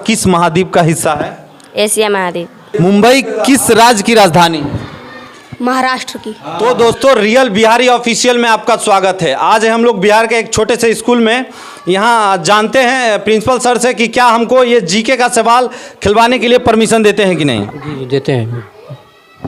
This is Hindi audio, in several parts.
किस महाद्वीप का हिस्सा है? एशिया महाद्वीप। मुंबई किस राज्य की राजधानी? महाराष्ट्र की। तो दोस्तों, रियल बिहारी ऑफिशियल में आपका स्वागत है। आज हम लोग बिहार के एक छोटे से स्कूल में यहाँ जानते हैं प्रिंसिपल सर से कि क्या हमको ये जीके का सवाल खिलवाने के लिए परमिशन देते हैं कि नहीं। जी देते हैं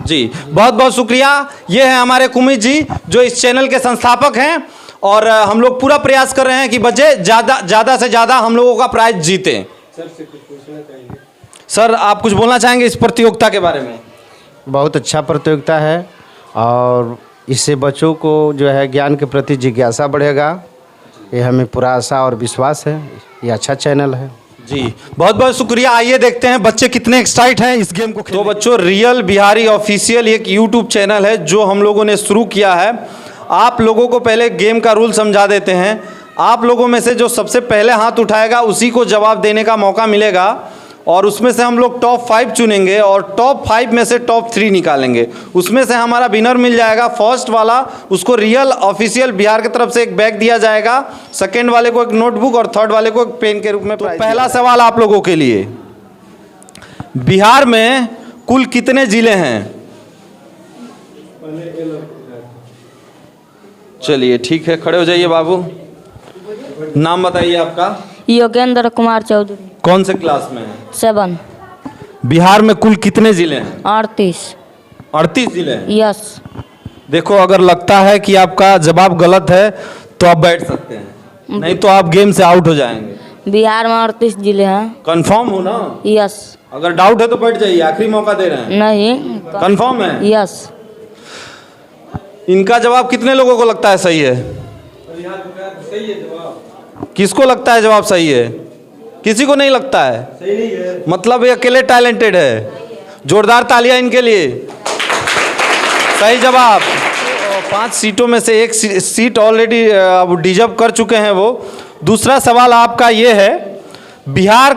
जी, बहुत बहुत शुक्रिया। ये है हमारे कुमित जी जो इस चैनल के संस्थापक हैं और हम लोग पूरा प्रयास कर रहे हैं कि बच्चे ज़्यादा से ज़्यादा हम लोगों का प्राइज जीतें। सर, आप कुछ बोलना चाहेंगे इस प्रतियोगिता के बारे में? बहुत अच्छा प्रतियोगिता है और इससे बच्चों को जो है ज्ञान के प्रति जिज्ञासा बढ़ेगा। ये हमें पूरा आशा और विश्वास है। ये अच्छा चैनल है जी। बहुत बहुत शुक्रिया। आइए देखते हैं बच्चे कितने एक्साइट हैं इस गेम को खेलने। तो बच्चों, रियल बिहारी ऑफिशियल एक यूट्यूब चैनल है जो हम लोगों ने शुरू किया है। आप लोगों को पहले गेम का रूल समझा देते हैं। आप लोगों में से जो सबसे पहले हाथ उठाएगा उसी को जवाब देने का मौका मिलेगा और उसमें से हम लोग टॉप 5 चुनेंगे और टॉप 5 में से टॉप 3 निकालेंगे। उसमें से हमारा विनर मिल जाएगा। फर्स्ट वाला, उसको रियल ऑफिशियल बिहार की तरफ से एक बैग दिया जाएगा, सेकंड वाले को एक नोटबुक और थर्ड वाले को एक पेन के रूप में। तो पहला सवाल आप लोगों के लिए, बिहार में कुल कितने जिले हैं? चलिए ठीक है, खड़े हो जाइए बाबू। नाम बताइए आपका। योगेंद्र कुमार चौधरी। कौन से क्लास में है? 7। बिहार में कुल कितने जिले हैं? 38। 38 जिले हैं। यस। देखो, अगर लगता है कि आपका जवाब गलत है तो आप बैठ सकते हैं, नहीं तो आप गेम से आउट हो जाएंगे। बिहार में 38 जिले हैं। कंफर्म हो ना? यस। अगर डाउट है तो बैठ जाइए, आखिरी मौका दे रहे हैं। नहीं। कंफर्म है? यस। इनका जवाब कितने लोगों को लगता है सही है? किसको लगता है जवाब सही है? किसी को नहीं लगता है? सही नहीं है। मतलब ये अकेले टैलेंटेड है। जोरदार तालियां इनके लिए। सही जवाब। 5 सीटों में से एक सीट ऑलरेडी अब डिजर्व कर चुके हैं वो। दूसरा सवाल आपका ये है, बिहार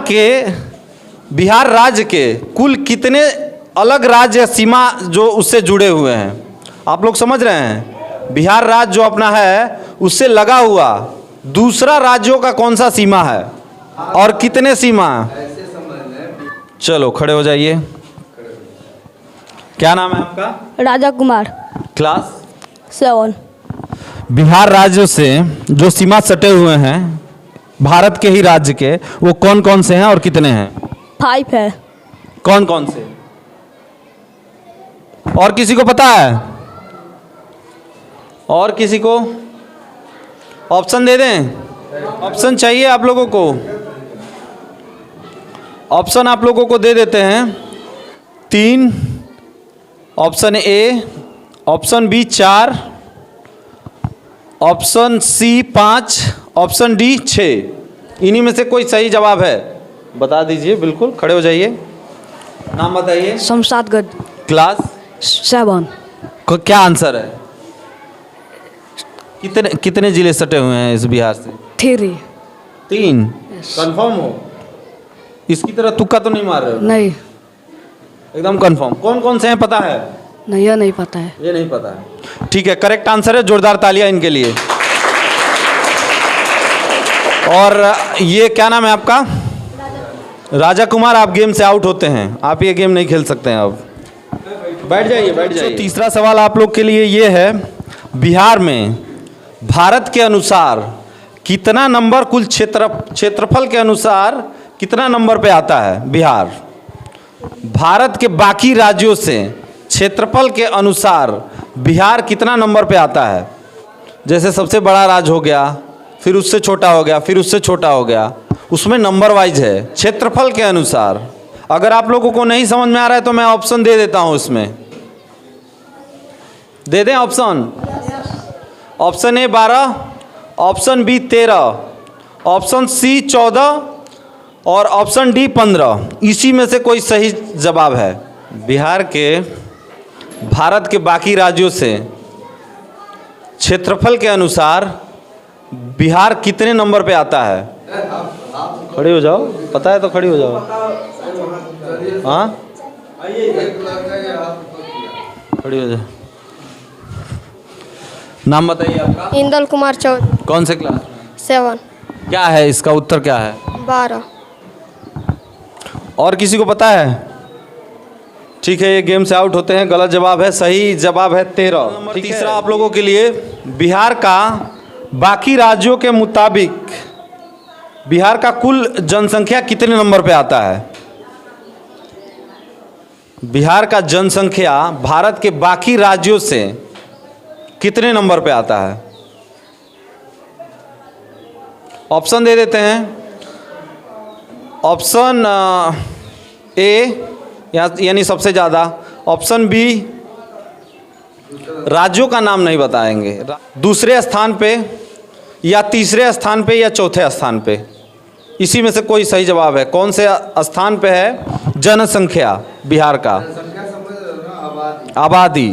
राज्य के कुल कितने अलग राज्य सीमा जो उससे जुड़े हुए हैं? आप लोग समझ रहे हैं? बिहार राज्य जो अपना है उससे लगा हुआ दूसरा राज्यों का कौन सा सीमा है और कितने सीमा? चलो खड़े हो जाइए। क्या नाम है आपका? राजा कुमार। क्लास 7। बिहार राज्य से जो सीमा सटे हुए हैं भारत के ही राज्य के, वो कौन कौन से हैं और कितने हैं? 5 है। कौन कौन से? और किसी को पता है? और किसी को? ऑप्शन दे दें? ऑप्शन चाहिए आप लोगों को? ऑप्शन आप लोगों को दे देते हैं। 3, option A, option B 4, option C 5, option D 6। इन्हीं में से कोई सही जवाब है बता दीजिए। बिल्कुल खड़े हो जाइए। नाम बताइए। शमशादगढ़। क्लास 7। क्या आंसर है? कितने जिले सटे हुए हैं इस बिहार से? 3। कंफर्म हो? इसकी तरह तुक्का तो नहीं मार रहे हो? नहीं। एकदम कंफर्म। कौन कौन से हैं पता है? नहीं, यह नहीं पता है। ये नहीं पता है। ठीक है, करेक्ट आंसर है। जोरदार तालियां इनके लिए। और ये क्या नाम है आपका? राजा कुमार। आप गेम से आउट होते हैं, आप ये गेम नहीं खेल सकते हैं। अब बैठ जाइए, बैठ जाइए। तीसरा सवाल आप लोग के लिए ये है, बिहार में भारत के अनुसार कितना नंबर कुल क्षेत्रफल के अनुसार कितना नंबर पे आता है बिहार? भारत के बाकी राज्यों से क्षेत्रफल के अनुसार बिहार कितना नंबर पे आता है? जैसे सबसे बड़ा राज्य हो गया, फिर उससे छोटा हो गया, फिर उससे छोटा हो गया, उसमें नंबर वाइज है क्षेत्रफल के अनुसार। अगर आप लोगों को नहीं समझ में आ रहा है तो मैं ऑप्शन दे देता हूं। इसमें दे दें option? Option A 12, option B 13, option C 14 और ऑप्शन डी 15। इसी में से कोई सही जवाब है? बिहार के भारत के बाकी राज्यों से क्षेत्रफल के अनुसार बिहार कितने नंबर पे आता है? खड़ी हो जाओ, पता है तो खड़ी हो जाओ। हाँ, खड़ी हो जाओ। नाम बताइए आपका। इंदल कुमार चौधरी। कौन से क्लास? 7। क्या है इसका उत्तर? क्या है? 12। और किसी को पता है? ठीक है, ये गेम से आउट होते हैं। गलत जवाब है, सही जवाब है 13। तीसरा आप लोगों के लिए, बिहार का बाकी राज्यों के मुताबिक बिहार का कुल जनसंख्या कितने नंबर पे आता है? बिहार का जनसंख्या भारत के बाकी राज्यों से कितने नंबर पे आता है? ऑप्शन दे देते हैं। ऑप्शन ए यानी सबसे ज़्यादा, ऑप्शन बी राज्यों का नाम नहीं बताएंगे, दूसरे स्थान पे या तीसरे स्थान पे या चौथे स्थान पे, इसी में से कोई सही जवाब है। कौन से स्थान पे है जनसंख्या बिहार का? आबादी,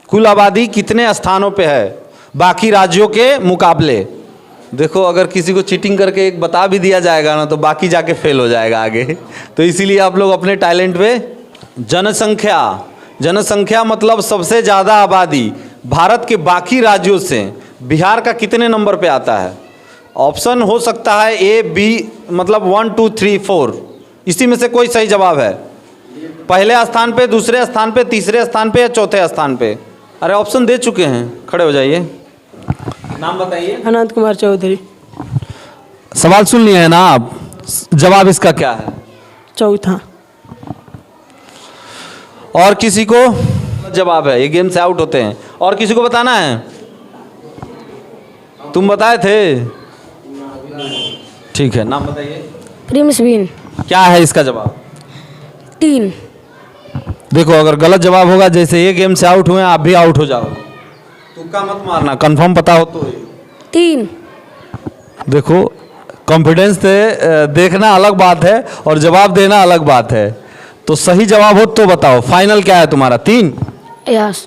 कुल आबादी कितने स्थानों पे है बाकी राज्यों के मुकाबले? देखो, अगर किसी को चीटिंग करके एक बता भी दिया जाएगा ना तो बाकी जाके फेल हो जाएगा आगे। तो इसीलिए आप लोग अपने टैलेंट पे जनसंख्या मतलब सबसे ज़्यादा आबादी भारत के बाकी राज्यों से बिहार का कितने नंबर पे आता है? ऑप्शन हो सकता है ए बी, मतलब 1 2 3 4, इसी में से कोई सही जवाब है? पहले स्थान पे, दूसरे स्थान पे, तीसरे स्थान पे या चौथे स्थान पे? अरे ऑप्शन दे चुके हैं, खड़े हो जाइए, नाम बताइए। अनंत कुमार चौधरी। सवाल सुन लिए हैं ना आप? जवाब इसका क्या है? चौथा। और किसी को जवाब है? ये गेम से आउट होते हैं। और किसी को बताना है? तुम बताए थे, ठीक है, नाम बताइए। प्रिंस बिन। क्या है इसका जवाब? 3। देखो, अगर गलत जवाब होगा, जैसे ये गेम से आउट हुए आप भी आउट हो जाओगे। तुक्का मत मारना, कंफर्म पता हो तो। 3। देखो, कॉन्फिडेंस से देखना अलग बात है और जवाब देना अलग बात है। तो सही जवाब हो तो बताओ, फाइनल क्या है तुम्हारा? 3? यस।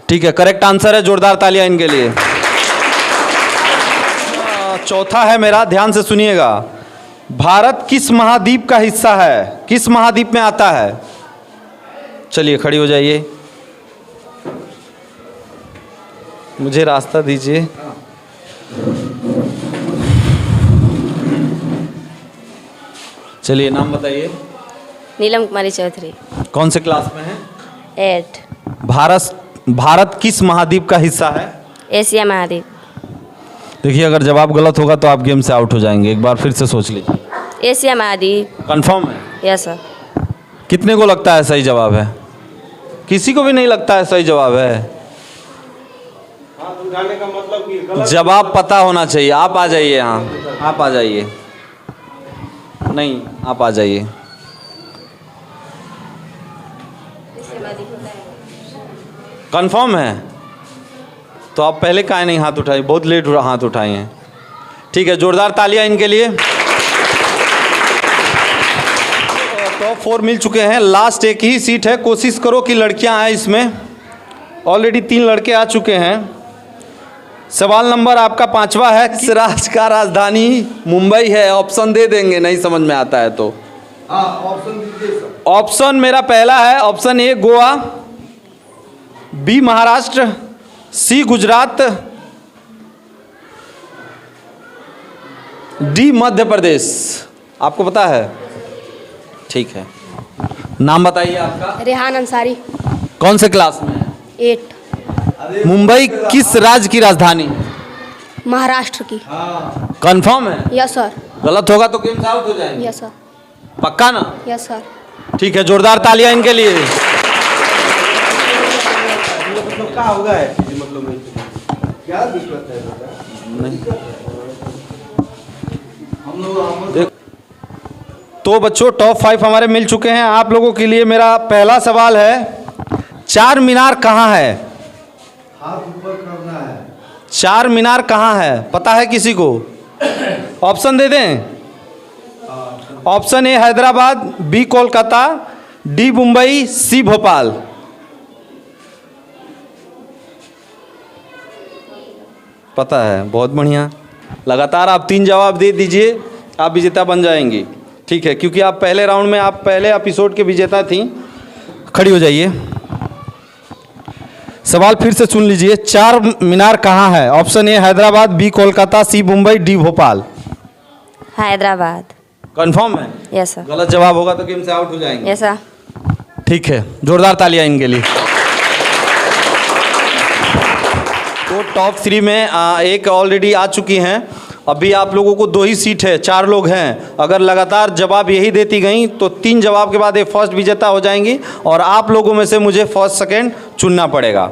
ठीक है, करेक्ट आंसर है, जोरदार तालियां इनके लिए। चौथा है मेरा, ध्यान से सुनिएगा। भारत किस महाद्वीप का हिस्सा है? किस महाद्वीप में आता है? चलिए खड़ी हो जाइए, मुझे रास्ता दीजिए। चलिए, नाम बताइए। नीलम कुमारी चौधरी। कौन से क्लास में है? 8। भारत किस महाद्वीप का हिस्सा है? एशिया महाद्वीप। देखिए, अगर जवाब गलत होगा तो आप गेम से आउट हो जाएंगे। एक बार फिर से सोच लीजिए। एशिया महाद्वीप। कंफर्म है? Yes sir. कितने को लगता है सही जवाब है? किसी को भी नहीं लगता है सही जवाब है? का मतलब जवाब पता होना चाहिए। आप आ जाइए यहाँ, आप आ जाइए। नहीं, आप आ जाइए। कंफर्म है? तो आप पहले काहे नहीं हाथ उठाए? बहुत लेट हाथ उठाए हैं। ठीक है, जोरदार तालियां इनके लिए। टॉप 4 मिल चुके हैं, लास्ट एक ही सीट है। कोशिश करो कि लड़कियां आए इसमें। ऑलरेडी 3 लड़के आ चुके हैं। सवाल नंबर आपका 5वां है। किस राज्य का राजधानी मुंबई है? ऑप्शन दे देंगे, नहीं समझ में आता है तो। ऑप्शन दीजिए सर। ऑप्शन मेरा पहला है, option A Goa, B Maharashtra, C Gujarat, D Madhya Pradesh. आपको पता है? ठीक है, नाम बताइए आपका। रेहान अंसारी। कौन से क्लास में? 8। मुंबई किस राज्य की राजधानी? महाराष्ट्र की। कंफर्म है? Yes sir. गलत होगा तो गेम से आउट हो जाएंगे। Yes sir. पक्का ना? Yes sir. ठीक है, जोरदार तालियां इनके लिए। क्या होगा है? मतलब क्या दिक्कत है? नहीं। तो बच्चों, टॉप 5 हमारे मिल चुके हैं। आप लोगों के लिए मेरा पहला सवाल है, चार मीनार कहाँ है? हाथ ऊपर करना है। चार मीनार कहाँ है? पता है किसी को? ऑप्शन दे दें? Option A Hyderabad, B Kolkata, D Mumbai, C Bhopal. पता है? बहुत बढ़िया। लगातार आप 3 जवाब दे दीजिए, आप विजेता बन जाएंगी। ठीक है, क्योंकि आप पहले राउंड में, आप पहले एपिसोड के विजेता थी। खड़ी हो जाइए। सवाल फिर से सुन लीजिए, चार मीनार कहाँ है? Option A Hyderabad, B Kolkata, C Mumbai, D Bhopal. Hyderabad. Confirm है? Yes sir. गलत जवाब होगा तो गेम से आउट हो जाएंगे। Yes sir. ठीक है, जोरदार तालियां इनके लिए। तो टॉप 3 में एक ऑलरेडी आ चुकी हैं। अभी आप लोगों को 2 ही सीट है, 4 लोग हैं। अगर लगातार जवाब यही देती गई तो 3 जवाब के बाद ये फर्स्ट विजेता हो जाएंगी और आप लोगों में से मुझे फर्स्ट सेकंड चुनना पड़ेगा।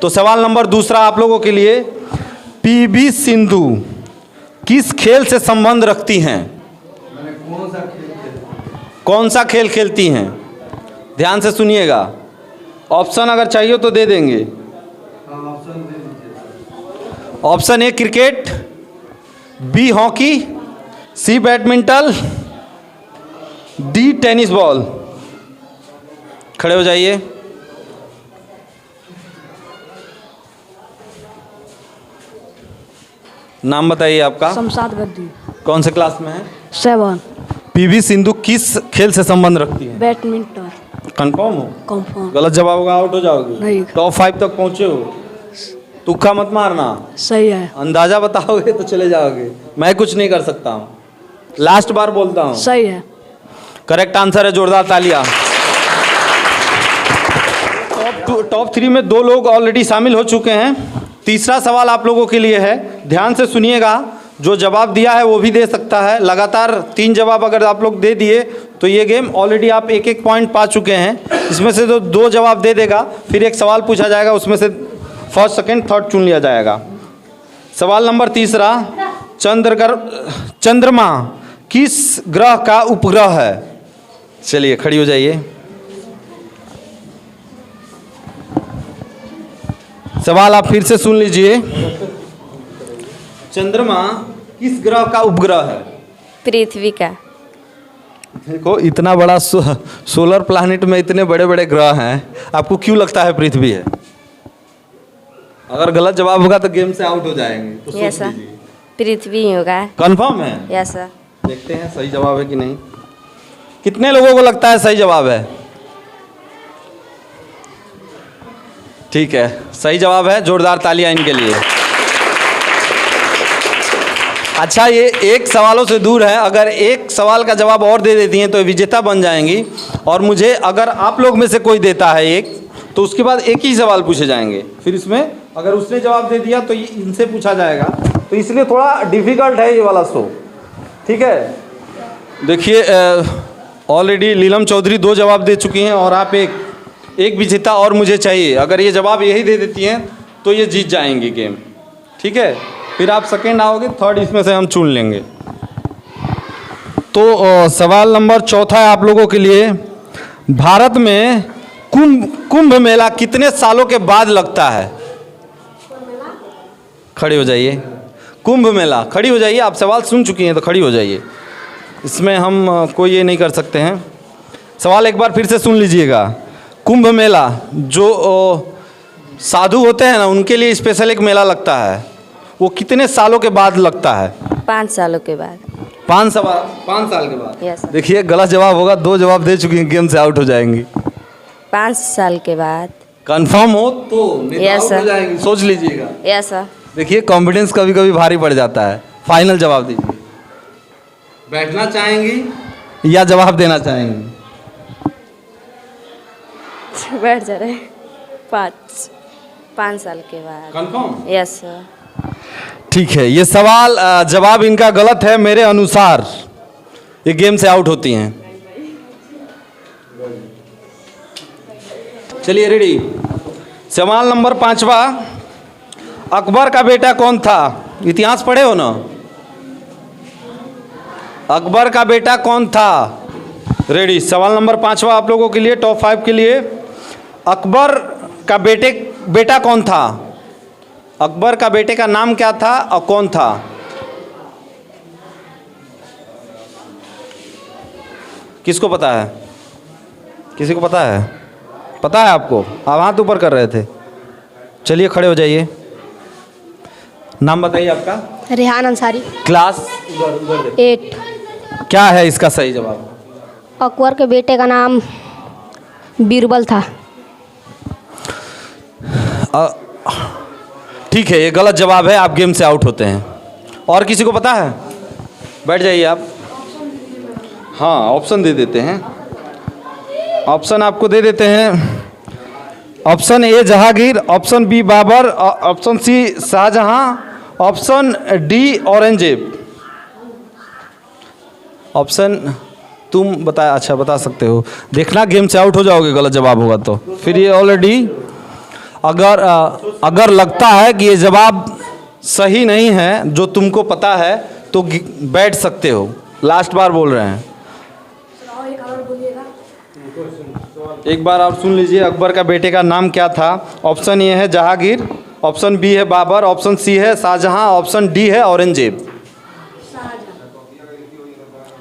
तो सवाल नंबर दूसरा आप लोगों के लिए, पीवी सिंधु किस खेल से संबंध रखती हैं? कौन सा खेल खेलती हैं? ध्यान से सुनिएगा, ऑप्शन अगर चाहिए तो दे देंगे। Option A cricket, B hockey, C badminton, D tennis ball. खड़े हो जाइए। नाम बताइए आपका। शमशाद गद्दी। कौन से क्लास में है? 7। पीवी सिंधु किस खेल से संबंध रखती है? बैडमिंटन। कंफर्म हो? कंफर्म। गलत जवाब होगा आउट हो जाओगे। नहीं। टॉप 5 तक पहुंचे हो, तुक्का मत मारना। सही है। अंदाजा बताओगे तो चले जाओगे, मैं कुछ नहीं कर सकता हूँ। लास्ट बार बोलता हूँ। सही है। करेक्ट आंसर है, जोरदार तालियां। टॉप 3 में 2 लोग ऑलरेडी शामिल हो चुके हैं। तीसरा सवाल आप लोगों के लिए है, ध्यान से सुनिएगा। जो जवाब दिया है वो भी दे सकता है। लगातार 3 जवाब अगर आप लोग दे दिए तो ये गेम ऑलरेडी आप 1-1 पॉइंट पा चुके हैं। इसमें से जो 2 जवाब दे देगा फिर एक सवाल पूछा जाएगा, उसमें से फर्स्ट सेकंड थर्ड चुन लिया जाएगा। सवाल नंबर तीसरा, चंद्रमा किस ग्रह का उपग्रह है? चलिए खड़ी हो जाइए। सवाल आप फिर से सुन लीजिए। चंद्रमा किस ग्रह का उपग्रह है? पृथ्वी का। देखो इतना बड़ा सोलर प्लैनेट में इतने बड़े बड़े ग्रह हैं, आपको क्यों लगता है पृथ्वी है? अगर गलत जवाब होगा तो गेम से आउट हो जाएंगे। तो यस सर, पृथ्वी ही होगा। कंफर्म है? Yes sir. देखते हैं सही जवाब है कि नहीं। कितने लोगों को लगता है सही जवाब है? ठीक है, सही जवाब है, जोरदार तालियां इनके लिए। अच्छा, ये एक सवालों से दूर है। अगर एक सवाल का जवाब और दे देती हैं तो विजेता बन जाएंगी। और मुझे अगर आप लोग में से कोई देता है एक, तो उसके बाद एक ही सवाल पूछे जाएंगे। फिर इसमें अगर उसने जवाब दे दिया तो ये इनसे पूछा जाएगा। तो इसलिए थोड़ा डिफिकल्ट है ये वाला शो। ठीक है, देखिए ऑलरेडी नीलम चौधरी 2 जवाब दे चुकी हैं और आप एक विजेता और मुझे चाहिए। अगर ये जवाब यही दे देती हैं तो ये जीत जाएंगी गेम। ठीक है, फिर आप सेकंड आओगे, थर्ड इसमें से हम चुन लेंगे। तो सवाल नंबर चौथा है आप लोगों के लिए, भारत में कुंभ मेला कितने सालों के बाद लगता है? खड़ी हो जाइए। कुंभ मेला, खड़ी हो जाइए। आप सवाल सुन चुकी हैं तो खड़ी हो जाइए, इसमें हम कोई ये नहीं कर सकते हैं। सवाल एक बार फिर से सुन लीजिएगा। कुंभ मेला जो साधु होते हैं ना, उनके लिए स्पेशल एक मेला लगता है, वो कितने सालों के बाद लगता है? 5 सालों के बाद। 5 साल के बाद। यस। देखिए गलत जवाब होगा, 2 जवाब दे चुकी हैं, गेम से आउट हो जाएंगी। 5 साल के बाद। कंफर्म हो तो यस आउट सर। हो जाएंगी, सोच लीजिएगा। Yes sir. देखिए कॉन्फिडेंस कभी कभी भारी पड़ जाता है। फाइनल जवाब दीजिए। बैठना चाहेंगी या जवाब देना चाहेंगी? बैठ जा रहे। 5 साल के बाद। कंफर्म? Yes sir. ठीक है, ये सवाल जवाब इनका गलत है। मेरे अनुसार ये गेम से आउट होती हैं। चलिए रेडी। सवाल नंबर 5वां, अकबर का बेटा कौन था? इतिहास पढ़े हो ना? अकबर का बेटा कौन था? रेडी। सवाल नंबर 5वां आप लोगों के लिए, टॉप 5 के लिए, अकबर का बेटा कौन था? अकबर का बेटे का नाम क्या था और कौन था? किसको पता है? किसी को पता है? पता है आपको? आप हाथ ऊपर कर रहे थे। चलिए खड़े हो जाइए। नाम बताइए आपका। रेहान अंसारी। क्लास 8। क्या है इसका सही जवाब? अकबर के बेटे का नाम बीरबल था। ठीक है, ये गलत जवाब है, आप गेम से आउट होते हैं। और किसी को पता है? बैठ जाइए आप। हाँ ऑप्शन दे देते हैं, ऑप्शन आपको दे देते हैं। Option A Jahangir, option B Babur, option C Shahjahan, option D Aurangzeb. Option तुम बता, अच्छा बता सकते हो। देखना गेम से आउट हो जाओगे गलत जवाब होगा तो। फिर ये ऑलरेडी अगर लगता है कि ये जवाब सही नहीं है जो तुमको पता है तो बैठ सकते हो। लास्ट बार बोल रहे हैं, एक बार और सुन लीजिए। अकबर का बेटे का नाम क्या था? ऑप्शन ए है जहांगीर, ऑप्शन बी है बाबर, ऑप्शन सी है शाहजहां, ऑप्शन डी है औरंगजेब।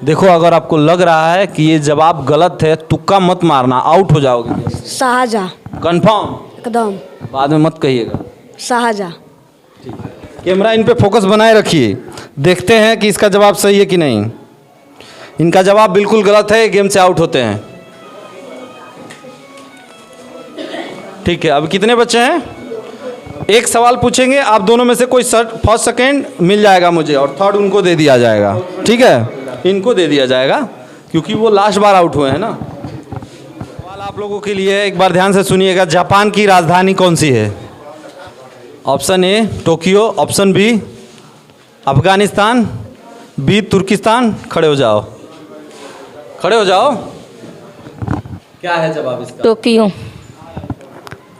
देखो अगर आपको लग रहा है कि ये जवाब गलत है, तुक्का मत मारना, आउट हो जाओगे। शाहजहां। कंफर्म एकदम बाद में मत कहिएगा। शाहजहां। कैमरा इन पे फोकस बनाए रखिए, देखते हैं कि इसका जवाब सही है कि नहीं। इनका जवाब बिल्कुल गलत है, गेम से आउट होते हैं। ठीक है, अब कितने बच्चे हैं? एक सवाल पूछेंगे, आप दोनों में से कोई फर्स्ट सेकेंड मिल जाएगा मुझे और थर्ड उनको दे दिया जाएगा। ठीक है, इनको दे दिया जाएगा क्योंकि वो लास्ट बार आउट हुए हैं ना। सवाल आप लोगों के लिए एक बार ध्यान से सुनिएगा। जापान की राजधानी कौन सी है? Option A Tokyo, option B Afghanistan, B Turkistan. खड़े हो जाओ, खड़े हो जाओ। क्या है जवाब इसका? टोक्यो।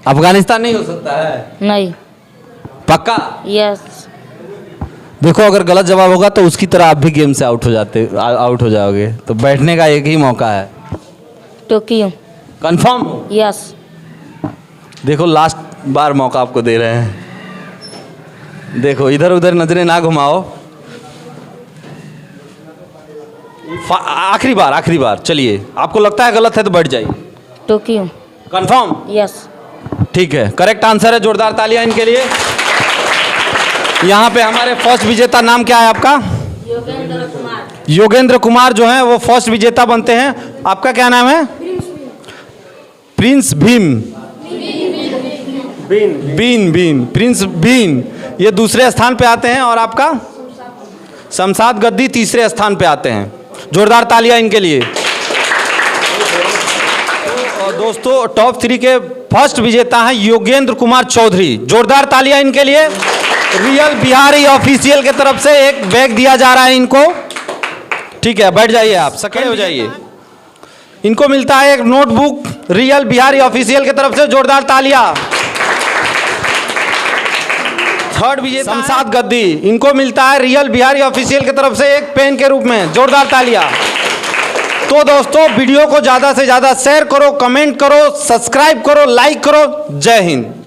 अफगानिस्तान नहीं हो सकता है? नहीं। पक्का? यस। देखो अगर गलत जवाब होगा तो उसकी तरह आप भी गेम से आउट हो जाओगे। तो बैठने का एक ही मौका है। टोक्यो। कंफर्म हो? यस। देखो लास्ट बार मौका आपको दे रहे हैं। देखो इधर उधर नजरें ना घुमाओ। आखिरी बार चलिए, आपको लगता है गलत है तो बैठ जाइए। टोक्यो। कंफर्म? यस। ठीक है, करेक्ट आंसर है। जोरदार तालियां इनके लिए। यहाँ पे हमारे फर्स्ट विजेता, नाम क्या है आपका? योगेंद्र कुमार। योगेंद्र कुमार जो है वो फर्स्ट विजेता बनते हैं। आपका क्या नाम है? प्रिंस भीम। बीन प्रिंस बीन ये दूसरे स्थान पे आते हैं और आपका शमशाद गद्दी तीसरे स्थान पे आते हैं। जोरदार तालियां इनके लिए। और दोस्तों टॉप 3 के फर्स्ट विजेता हैं योगेंद्र कुमार चौधरी। जोरदार तालियां इनके लिए। रियल बिहारी ऑफिशियल के तरफ से एक बैग दिया जा रहा है इनको। ठीक है, बैठ जाइए आप, खड़े हो जाइए। इनको मिलता है एक नोटबुक रियल बिहारी ऑफिशियल की तरफ से। जोरदार तालियां। थर्ड विजेता शमशाद गद्दी, इनको मिलता है रियल बिहारी ऑफिशियल की तरफ से एक पेन के रूप में। जोरदार तालियां। तो दोस्तों वीडियो को ज़्यादा से ज़्यादा शेयर करो, कमेंट करो, सब्सक्राइब करो, लाइक करो। जय हिंद।